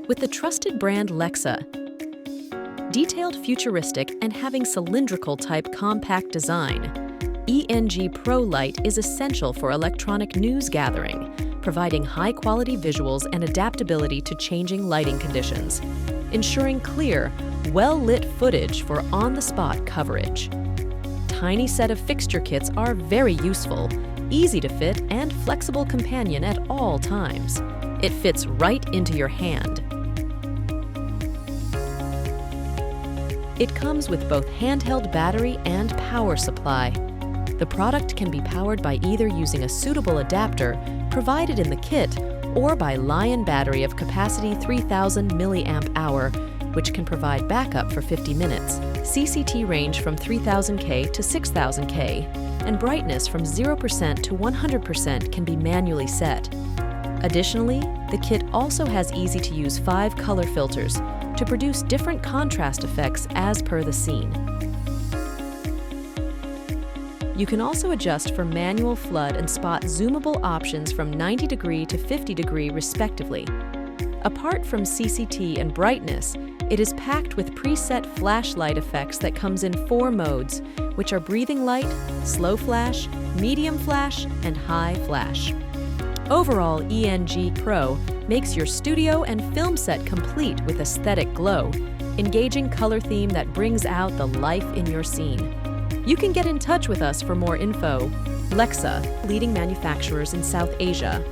with the trusted brand Leksa. Detailed, futuristic, and having cylindrical-type compact design, Eng Pro Light is essential for electronic news gathering, providing high-quality visuals and adaptability to changing lighting conditions, ensuring clear, well-lit footage for on-the-spot coverage. Tiny set of fixture kits are very useful, easy to fit, and flexible companion at all times. It fits right into your hand. It comes with both handheld battery and power supply. The product can be powered by either using a suitable adapter provided in the kit or by Lion battery of capacity 3000 mAh, which can provide backup for 50 minutes, CCT range from 3000K to 6000K, and brightness from 0% to 100% can be manually set. Additionally, the kit also has easy-to-use 5 color filters to produce different contrast effects as per the scene. You can also adjust for manual flood and spot zoomable options from 90° to 50° respectively. Apart from CCT and brightness, it is packed with preset flashlight effects that comes in 4 modes, which are breathing light, slow flash, medium flash, and high flash. Overall, Eng Pro makes your studio and film set complete with aesthetic glow, engaging color theme that brings out the life in your scene. You can get in touch with us for more info. Leksa, leading manufacturers in South Asia.